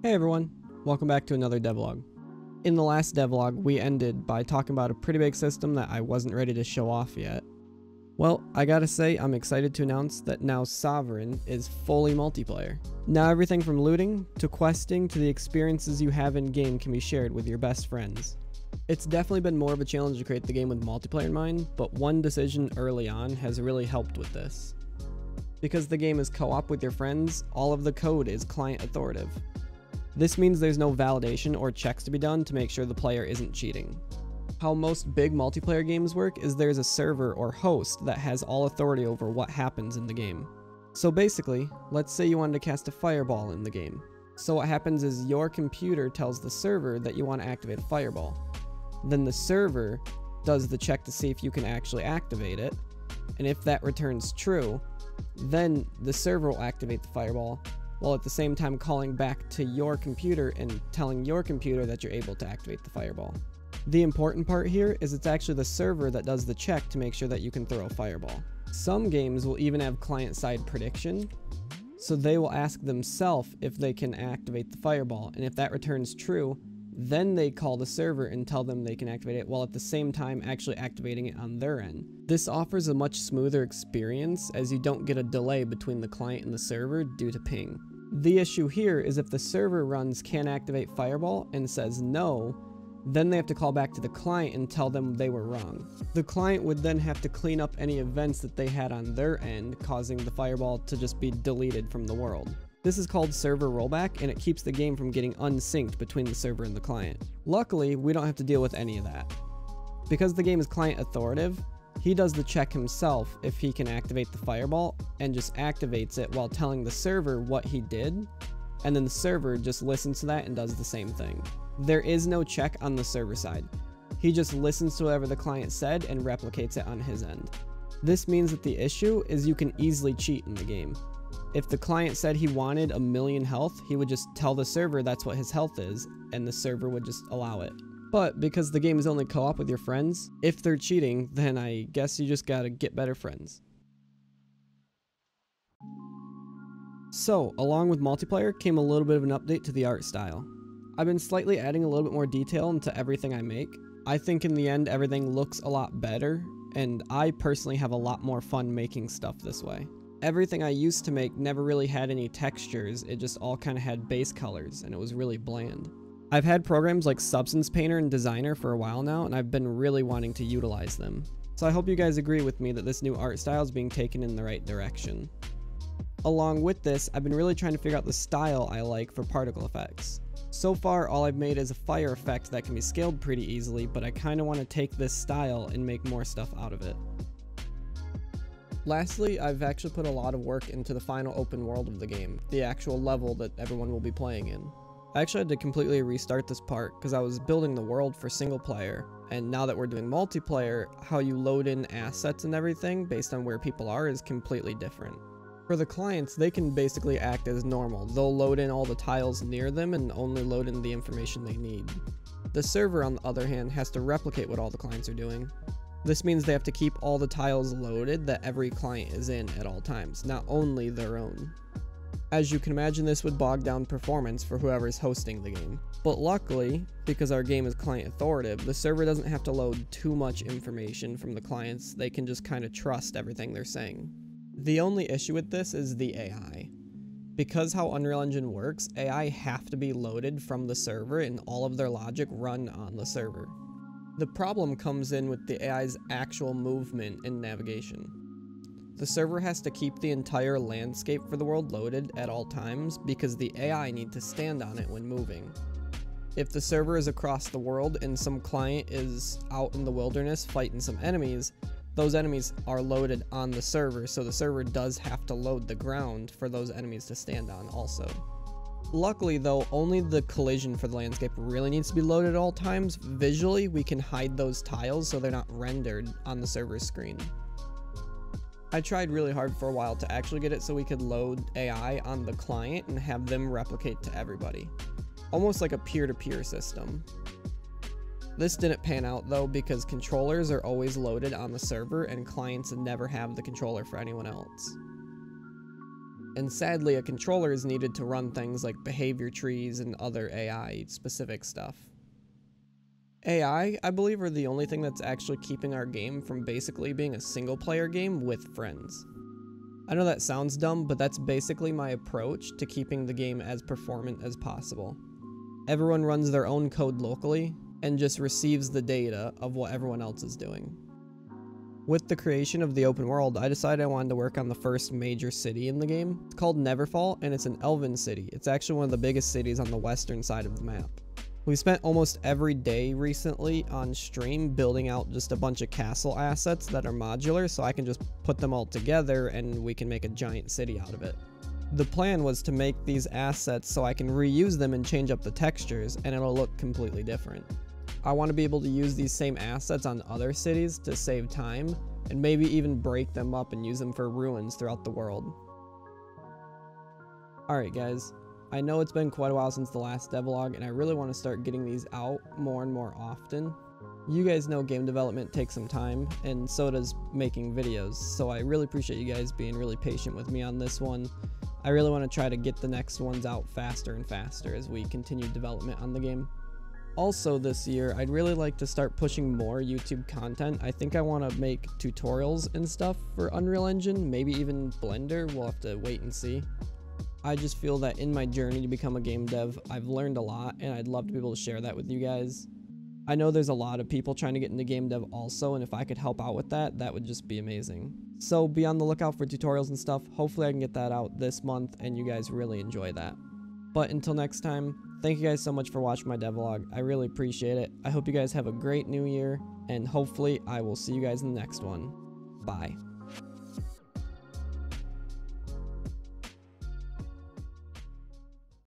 Hey everyone, welcome back to another devlog. In the last devlog, we ended by talking about a pretty big system that I wasn't ready to show off yet. Well, I gotta say, I'm excited to announce that now Sovereign is fully multiplayer. Now everything from looting, to questing, to the experiences you have in-game can be shared with your best friends. It's definitely been more of a challenge to create the game with multiplayer in mind, but one decision early on has really helped with this. Because the game is co-op with your friends, all of the code is client authoritative. This means there's no validation or checks to be done to make sure the player isn't cheating. How most big multiplayer games work is there's a server or host that has all authority over what happens in the game. So basically, let's say you wanted to cast a fireball in the game. So what happens is your computer tells the server that you want to activate a fireball. Then the server does the check to see if you can actually activate it, and if that returns true, then the server will activate the fireball, while at the same time calling back to your computer and telling your computer that you're able to activate the fireball. The important part here is it's actually the server that does the check to make sure that you can throw a fireball. Some games will even have client-side prediction, so they will ask themselves if they can activate the fireball, and if that returns true, then they call the server and tell them they can activate it, while at the same time actually activating it on their end. This offers a much smoother experience, as you don't get a delay between the client and the server due to ping. The issue here is if the server runs can't activate fireball and says no, then they have to call back to the client and tell them they were wrong. The client would then have to clean up any events that they had on their end, causing the fireball to just be deleted from the world. This is called server rollback, and it keeps the game from getting unsynced between the server and the client. Luckily, we don't have to deal with any of that. Because the game is client authoritative, he does the check himself if he can activate the fireball, and just activates it while telling the server what he did, and then the server just listens to that and does the same thing. There is no check on the server side. He just listens to whatever the client said and replicates it on his end. This means that the issue is you can easily cheat in the game. If the client said he wanted 1,000,000 health, he would just tell the server that's what his health is, and the server would just allow it. But because the game is only co-op with your friends, if they're cheating, then I guess you just gotta get better friends. So, along with multiplayer came a little bit of an update to the art style. I've been slightly adding a little bit more detail into everything I make. I think in the end everything looks a lot better, and I personally have a lot more fun making stuff this way. Everything I used to make never really had any textures, it just all kind of had base colors, and it was really bland. I've had programs like Substance Painter and Designer for a while now, and I've been really wanting to utilize them. So I hope you guys agree with me that this new art style is being taken in the right direction. Along with this, I've been really trying to figure out the style I like for particle effects. So far, all I've made is a fire effect that can be scaled pretty easily, but I kind of want to take this style and make more stuff out of it. Lastly, I've actually put a lot of work into the final open world of the game, the actual level that everyone will be playing in. I actually had to completely restart this part because I was building the world for single player, and now that we're doing multiplayer, how you load in assets and everything based on where people are is completely different. For the clients, they can basically act as normal. They'll load in all the tiles near them and only load in the information they need. The server, on the other hand, has to replicate what all the clients are doing. This means they have to keep all the tiles loaded that every client is in at all times, not only their own. As you can imagine, this would bog down performance for whoever's hosting the game. But luckily, because our game is client authoritative, the server doesn't have to load too much information from the clients. They can just kind of trust everything they're saying. The only issue with this is the AI. Because how Unreal Engine works, AI have to be loaded from the server and all of their logic run on the server. The problem comes in with the AI's actual movement and navigation. The server has to keep the entire landscape for the world loaded at all times because the AI need to stand on it when moving. If the server is across the world and some client is out in the wilderness fighting some enemies, those enemies are loaded on the server, so the server does have to load the ground for those enemies to stand on also. Luckily though, only the collision for the landscape really needs to be loaded at all times. Visually, we can hide those tiles so they're not rendered on the server's screen. I tried really hard for a while to actually get it so we could load AI on the client and have them replicate to everybody. Almost like a peer-to-peer system. This didn't pan out though because controllers are always loaded on the server and clients never have the controller for anyone else. And sadly, a controller is needed to run things like behavior trees and other AI specific stuff. AI, I believe, are the only thing that's actually keeping our game from basically being a single player game with friends. I know that sounds dumb, but that's basically my approach to keeping the game as performant as possible. Everyone runs their own code locally and just receives the data of what everyone else is doing. With the creation of the open world, I decided I wanted to work on the first major city in the game. It's called Neverfall, and it's an elven city. It's actually one of the biggest cities on the western side of the map. We spent almost every day recently on stream building out just a bunch of castle assets that are modular, so I can just put them all together and we can make a giant city out of it. The plan was to make these assets so I can reuse them and change up the textures, and it'll look completely different. I want to be able to use these same assets on other cities to save time, and maybe even break them up and use them for ruins throughout the world. Alright guys, I know it's been quite a while since the last devlog, and I really want to start getting these out more and more often. You guys know game development takes some time, and so does making videos, so I really appreciate you guys being really patient with me on this one. I really want to try to get the next ones out faster and faster as we continue development on the game. Also this year, I'd really like to start pushing more YouTube content. I think I want to make tutorials and stuff for Unreal Engine, maybe even Blender. We'll have to wait and see. I just feel that in my journey to become a game dev, I've learned a lot, and I'd love to be able to share that with you guys. I know there's a lot of people trying to get into game dev also, and if I could help out with that, that would just be amazing. So be on the lookout for tutorials and stuff. Hopefully I can get that out this month, and you guys really enjoy that. But until next time, thank you guys so much for watching my devlog. I really appreciate it. I hope you guys have a great new year, and hopefully I will see you guys in the next one. Bye.